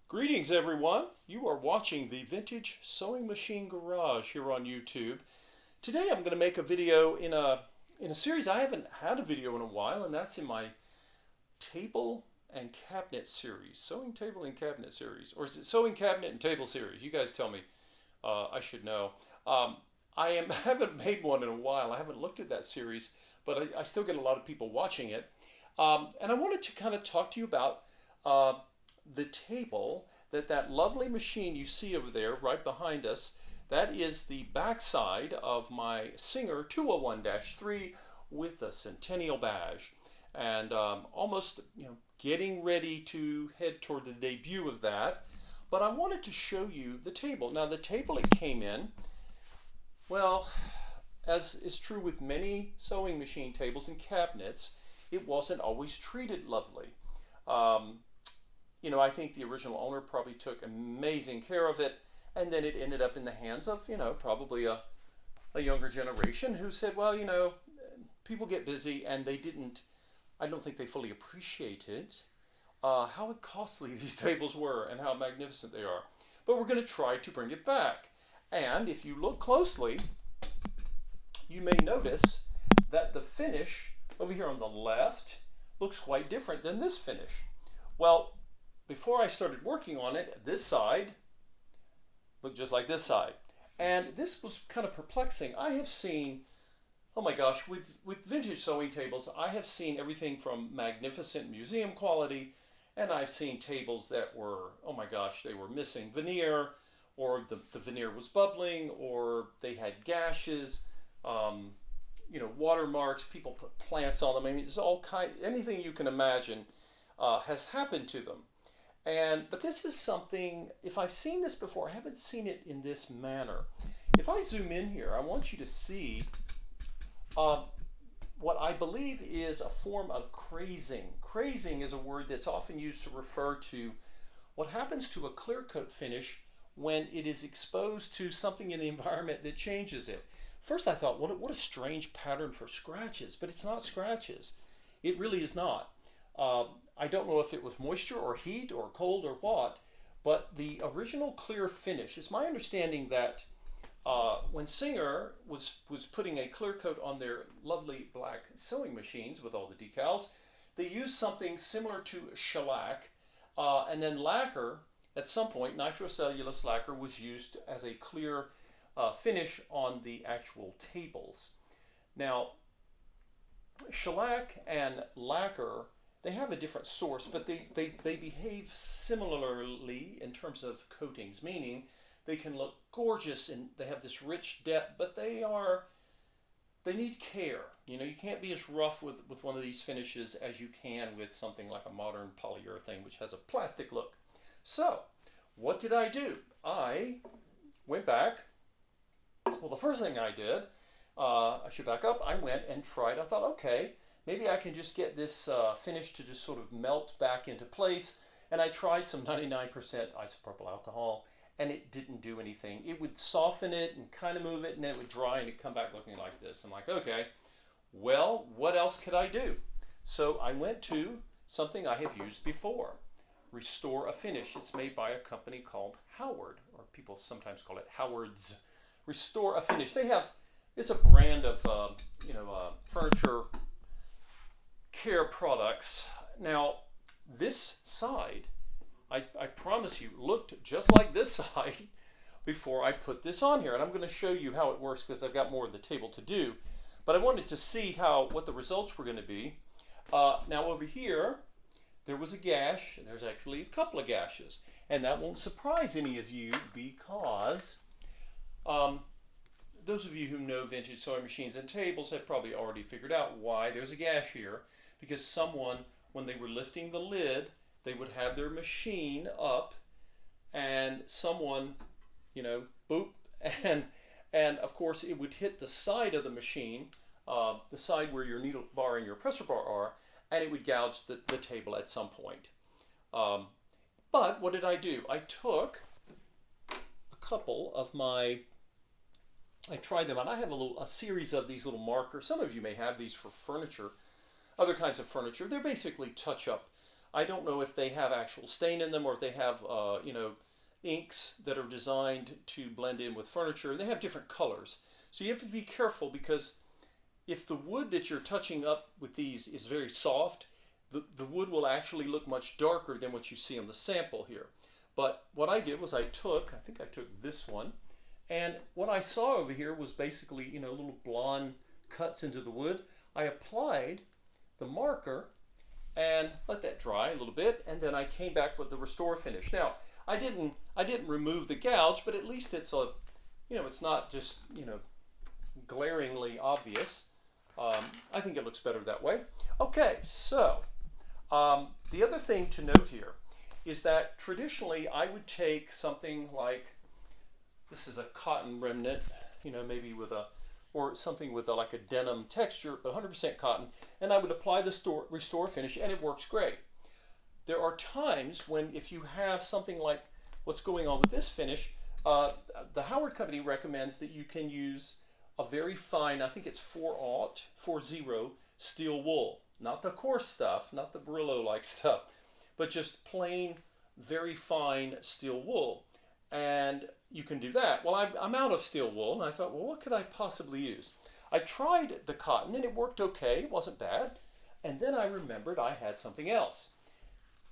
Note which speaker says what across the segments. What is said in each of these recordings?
Speaker 1: Greetings, everyone. You are watching the Vintage Sewing Machine Garage here on YouTube. Today, I'm going to make a video in a series I haven't had a video in a while, and that's in my table and cabinet series, sewing table and cabinet series, or is it sewing cabinet and table series? You guys tell me. I should know. Um, haven't made one in a while. I haven't looked at that series, but I still get a lot of people watching it. And I wanted to kind of talk to you about uh, the table that lovely machine you see over there right behind us. That is the backside of my Singer 201-3 with the Centennial badge, and almost getting ready to head toward the debut of that. But I wanted to show you the table. Now the table it came in, well, as is true with many sewing machine tables and cabinets, it wasn't always treated lovely. Um, I think the original owner probably took amazing care of it, and then it ended up in the hands of, probably a younger generation who said, well, people get busy, and they didn't, I don't think they fully appreciated how costly these tables were and how magnificent they are. But we're going to try to bring it back. And if you look closely, you may notice that the finish over here on the left looks quite different than this finish. Well, before I started working on it, this side looked just like this side. And this was kind of perplexing. I have seen, oh my gosh, with vintage sewing tables, I have seen everything from magnificent museum quality, and I've seen tables that were, oh my gosh, they were missing veneer, or the veneer was bubbling, or they had gashes, um, watermarks, people put plants on them. I mean, it's all anything you can imagine has happened to them. But this is something, if I've seen this before, I haven't seen it in this manner. If I zoom in here, I want you to see uh, what I believe is a form of crazing. Crazing is a word that's often used to refer to what happens to a clear coat finish when it is exposed to something in the environment that changes it. First I thought, what a strange pattern for scratches, but it's not scratches. It really is not. I don't know if it was moisture or heat or cold or what, but the original clear finish, it's my understanding that when Singer was putting a clear coat on their lovely black sewing machines with all the decals, they used something similar to shellac, and then lacquer. At some point, nitrocellulose lacquer was used as a clear finish on the actual tables. Now, shellac and lacquer, they have a different source, but they behave similarly in terms of coatings, meaning they can look gorgeous and they have this rich depth, but they need care. You can't be as rough with one of these finishes as you can with something like a modern polyurethane, which has a plastic look. So, what did I do? I went back. Well, the first thing I did, I should back up. I went and tried. I thought, okay, maybe I can just get this finish to just sort of melt back into place. And I tried some 99% isopropyl alcohol, and it didn't do anything. It would soften it and kind of move it, and then it would dry, and it'd come back looking like this. I'm like, okay, well, what else could I do? So I went to something I have used before, Restore a Finish. It's made by a company called Howard, or people sometimes call it Howard's. Restore a Finish. It's a brand of furniture care products. Now, this side, I promise you, looked just like this side before I put this on here. And I'm going to show you how it works because I've got more of the table to do. But I wanted to see what the results were going to be. Now over here, there was a gash. There's actually a couple of gashes. And that won't surprise any of you because um, those of you who know vintage sewing machines and tables have probably already figured out why there's a gash here. Because someone, when they were lifting the lid, they would have their machine up, and someone, boop, and and of course it would hit the side of the machine, the side where your needle bar and your pressure bar are, and it would gouge the table at some point. Um, but what did I do? I took a couple of I tried them, and I have a series of these little markers. Some of you may have these for furniture, other kinds of furniture. They're basically touch-up I don't know if they have actual stain in them or if they have, you know, inks that are designed to blend in with furniture. And they have different colors. So you have to be careful, because if the wood that you're touching up with these is very soft, the wood will actually look much darker than what you see on the sample here. But what I did was I think I took this one, and what I saw over here was basically, you know, little blonde cuts into the wood. I applied the marker and let that dry a little bit, and then I came back with the Restore finish. Now, I didn't remove the gouge, but at least it's a, you know, it's not just, you know, glaringly obvious. I think it looks better that way. Okay, so the other thing to note here is that traditionally I would take something like, this is a cotton remnant, you know, maybe with a, or something with a, like a denim texture, but 100% cotton, and I would apply the Restore finish, and it works great. There are times when, if you have something like what's going on with this finish, the Howard Company recommends that you can use a very fine, I think it's 4/0 steel wool. Not the coarse stuff, not the Brillo-like stuff, but just plain, very fine steel wool. And you can do that. Well, I'm out of steel wool, and I thought, well, what could I possibly use? I tried the cotton, and it worked okay. It wasn't bad. And then I remembered I had something else.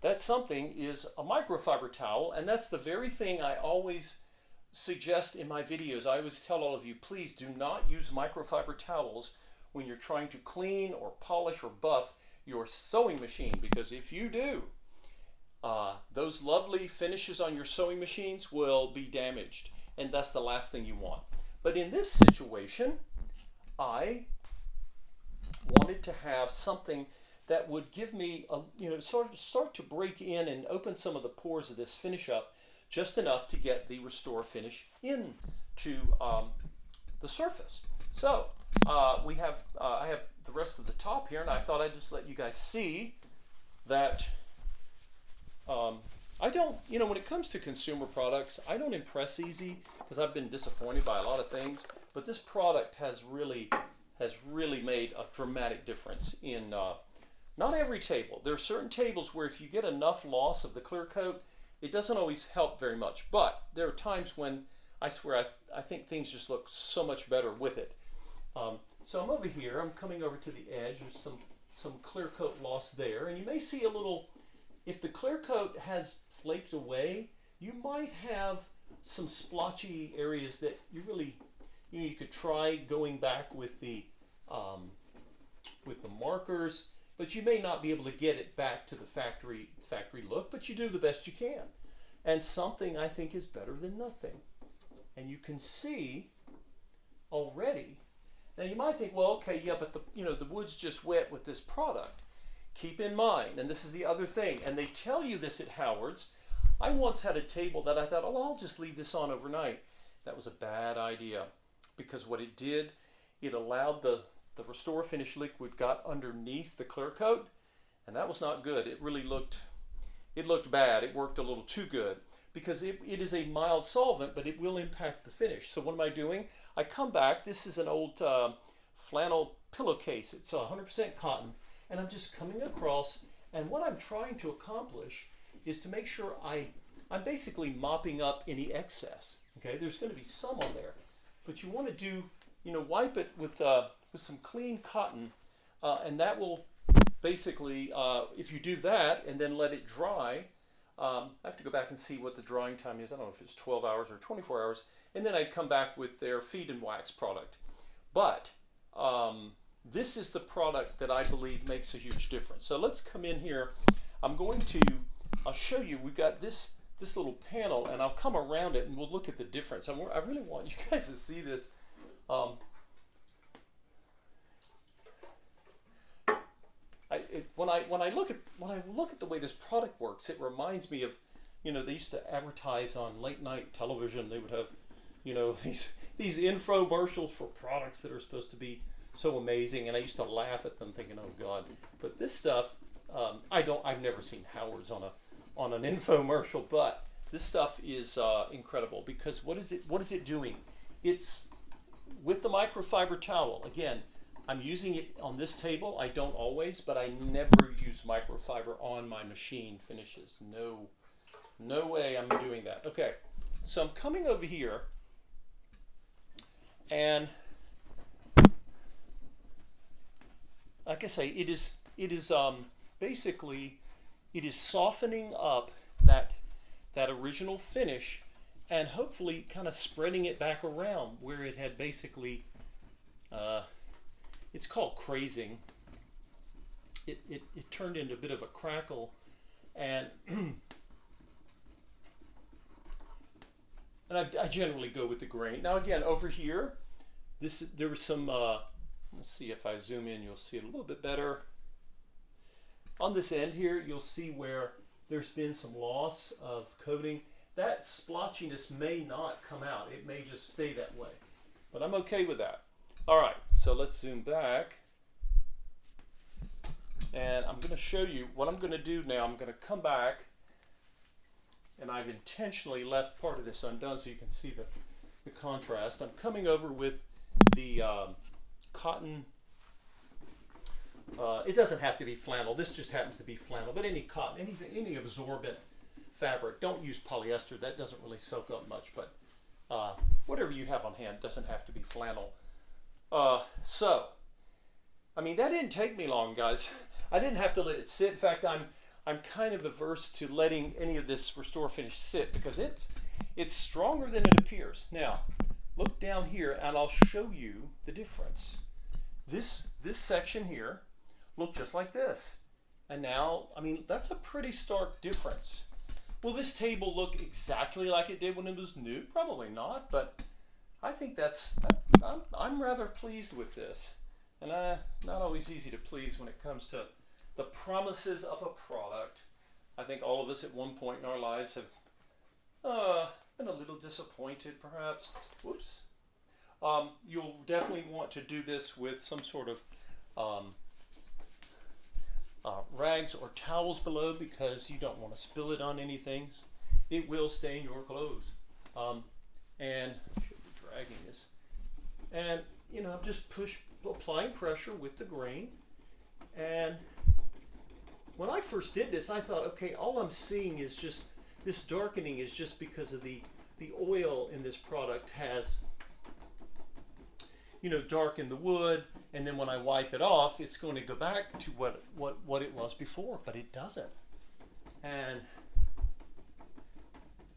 Speaker 1: That something is a microfiber towel, and that's the very thing I always suggest in my videos. I always tell all of you, please do not use microfiber towels when you're trying to clean or polish or buff your sewing machine, because if you do, those lovely finishes on your sewing machines will be damaged, and that's the last thing you want. But in this situation, I wanted to have something that would give me a, you know, start to break in and open some of the pores of this finish up just enough to get the Restore finish into the surface. So I have the rest of the top here, and I thought I'd just let you guys see that I don't, you know, when it comes to consumer products, I don't impress easy, because I've been disappointed by a lot of things, but this product has really made a dramatic difference in not every table. There are certain tables where if you get enough loss of the clear coat, it doesn't always help very much, but there are times when I swear I think things just look so much better with it. So I'm over here, I'm coming over to the edge, there's some clear coat loss there, and you may see a little, if the clear coat has flaked away, you might have some splotchy areas that you really, you know, you could try going back with the markers, but you may not be able to get it back to the factory look, but you do the best you can. And something, I think, is better than nothing. And you can see already. Now you might think, well, okay, yeah, but the wood's just wet with this product. Keep in mind, and this is the other thing, and they tell you this at Howard's. I once had a table that I thought, oh, I'll just leave this on overnight. That was a bad idea, because what it did, it allowed the Restore Finish liquid got underneath the clear coat, and that was not good. It really looked bad. It worked a little too good, because it is a mild solvent, but it will impact the finish. So what am I doing? I come back. This is an old flannel pillowcase. It's 100% cotton, and I'm just coming across, and what I'm trying to accomplish is to make sure I'm basically mopping up any excess. Okay, there's going to be some on there, but you want to do, wipe it with some clean cotton, and that will basically, if you do that and then let it dry, I have to go back and see what the drying time is. I don't know if it's 12 hours or 24 hours, and then I'd come back with their Feed and Wax product. But this is the product that I believe makes a huge difference. So let's come in here. I'll show you, we've got this little panel, and I'll come around it and we'll look at the difference. I really want you guys to see this. When I look at the way this product works, it reminds me of, they used to advertise on late night television. They would have, these infomercials for products that are supposed to be so amazing, and I used to laugh at them, thinking, "Oh God!" But this stuff, I've never seen Howard's on an infomercial, but this stuff is incredible, because what is it doing? It's with the microfiber towel. Again, I'm using it on this table. I don't always, but I never use microfiber on my machine finishes. No, no way I'm doing that. Okay, so I'm coming over here, and like I say, it is basically it is softening up that original finish, and hopefully kind of spreading it back around where it had basically it's called crazing. It turned into a bit of a crackle, and and I generally go with the grain. Now again, over here, there was some. Let's see if I zoom in, you'll see it a little bit better. On this end here, you'll see where there's been some loss of coating. That splotchiness may not come out. It may just stay that way. But I'm okay with that. All right, so let's zoom back. And I'm going to show you what I'm going to do now. I'm going to come back, and I've intentionally left part of this undone so you can see the contrast. I'm coming over with the cotton. It doesn't have to be flannel. This just happens to be flannel. But any cotton, anything, any absorbent fabric. Don't use polyester. That doesn't really soak up much. But whatever you have on hand doesn't have to be flannel. So, I mean, that didn't take me long, guys. I didn't have to let it sit. In fact, I'm kind of averse to letting any of this Restore Finish sit because it's stronger than it appears. Now, look down here, and I'll show you the difference. This section here looked just like this. And now, I mean, that's a pretty stark difference. Will this table look exactly like it did when it was new? Probably not, but I think I'm rather pleased with this. And not always easy to please when it comes to the promises of a product. I think all of us at one point in our lives have been a little disappointed, perhaps. Whoops. You'll definitely want to do this with some sort of rags or towels below because you don't want to spill it on anything. It will stain your clothes. And I should be dragging this. And you know, I'm just applying pressure with the grain. And when I first did this, I thought, okay, all I'm seeing is just this darkening is just because of the oil in this product has, you know, darkened the wood, and then when I wipe it off, it's going to go back to what it was before, but it doesn't. And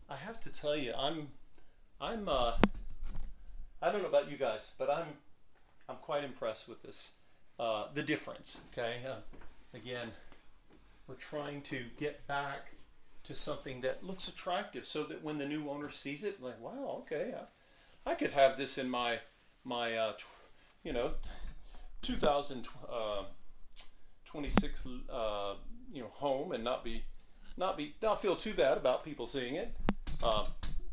Speaker 1: I have to tell you, I don't know about you guys, but I'm quite impressed with this, the difference. Okay, again, we're trying to get back to something that looks attractive, so that when the new owner sees it, like, wow, okay, I could have this in my 2026 home and not feel too bad about people seeing it.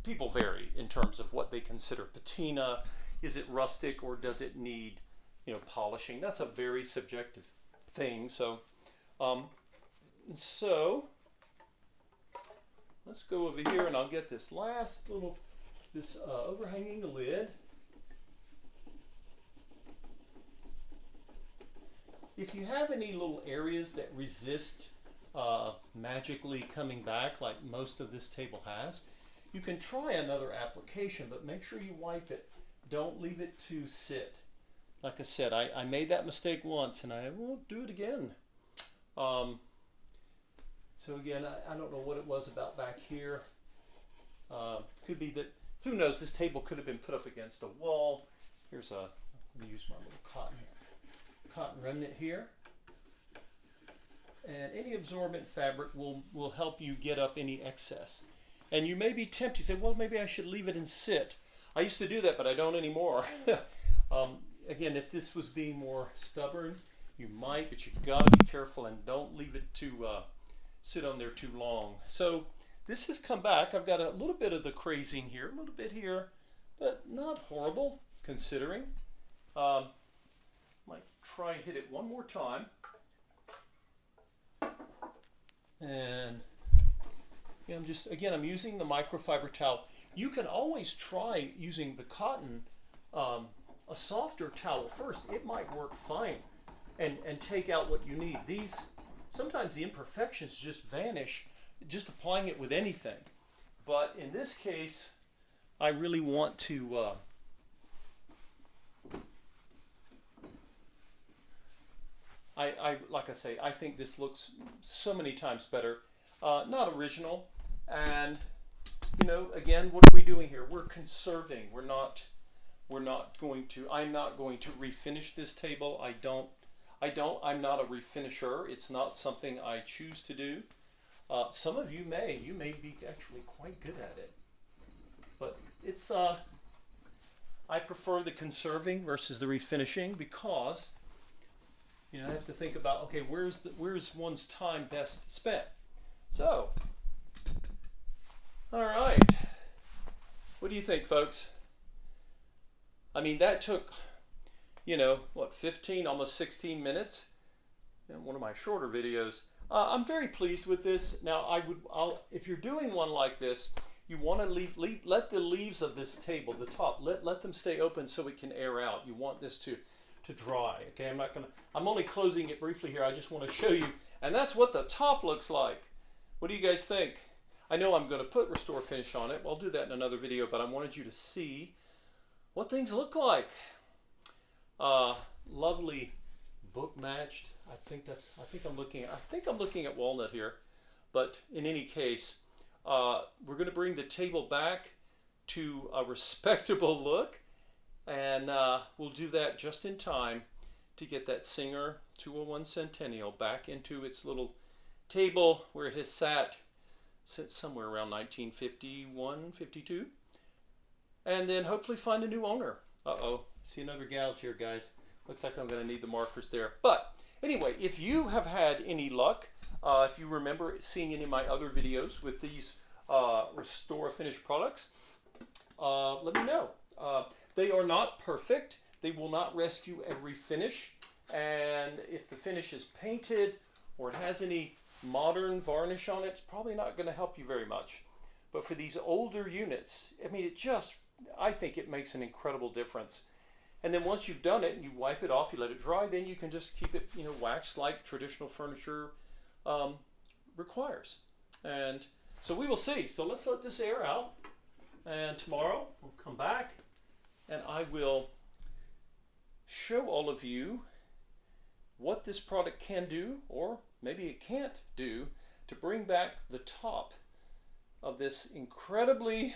Speaker 1: People vary in terms of what they consider patina. Is it rustic or does it need polishing? That's a very subjective thing. So let's go over here and I'll get this last little overhanging lid. If you have any little areas that resist magically coming back, like most of this table has, you can try another application, but make sure you wipe it. Don't leave it to sit. Like I said, I made that mistake once and I won't do it again. So again, I don't know what it was about back here. Could be that, who knows, this table could have been put up against a wall. I'm going to use my little cotton remnant here. And any absorbent fabric will help you get up any excess. And you may be tempted to say, well, maybe I should leave it and sit. I used to do that, but I don't anymore. Again, if this was being more stubborn, you might, but you've got to be careful and don't leave it to sit on there too long. So this has come back. I've got a little bit of the crazing here, a little bit here, but not horrible considering. Might try and hit it one more time. And I'm using the microfiber towel. You can always try using the cotton a softer towel first, it might work fine and take out what you need. Sometimes the imperfections just vanish just applying it with anything. But in this case, I really want to like I say, I think this looks so many times better. Not original, and again, what are we doing here? We're conserving. We're not going to. I'm not going to refinish this table. I'm not a refinisher. It's not something I choose to do. Some of you may. You may be actually quite good at it, but it's. I prefer the conserving versus the refinishing because. I have to think about, okay, where's one's time best spent? So, all right. What do you think, folks? I mean, that took, 15, almost 16 minutes in one of my shorter videos. I'm very pleased with this. Now, if you're doing one like this, you want to let the leaves of this table, the top, let them stay open so it can air out. You want this to dry. Okay, I'm only closing it briefly here. I just want to show you, and that's what the top looks like. What do you guys think? I know I'm going to put Restore Finish on it. I'll do that in another video, but I wanted you to see what things look like. Lovely book matched. I think I'm looking at walnut here, but in any case, we're going to bring the table back to a respectable look. And we'll do that just in time to get that Singer 201 Centennial back into its little table where it has sat since somewhere around 1951, 52. And then hopefully find a new owner. Uh-oh, see another gouge here, guys. Looks like I'm going to need the markers there. But anyway, if you have had any luck, if you remember seeing any of my other videos with these Restore Finish products, let me know. They are not perfect. They will not rescue every finish. And if the finish is painted or it has any modern varnish on it, it's probably not going to help you very much. But for these older units, I mean, I think it makes an incredible difference. And then once you've done it and you wipe it off, you let it dry, then you can just keep it, waxed like traditional furniture requires. And so we will see. So let's let this air out. And tomorrow we'll come back. And I will show all of you what this product can do, or maybe it can't do, to bring back the top of this incredibly,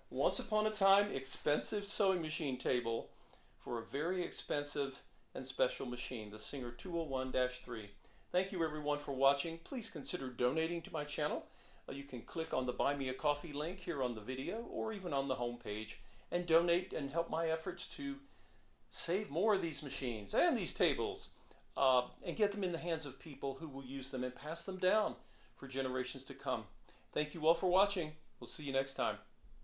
Speaker 1: once upon a time, expensive sewing machine table for a very expensive and special machine, the Singer 201-3. Thank you everyone for watching. Please consider donating to my channel. You can click on the Buy Me a Coffee link here on the video or even on the home page and donate and help my efforts to save more of these machines and these tables and get them in the hands of people who will use them and pass them down for generations to come. Thank you all for watching. We'll see you next time.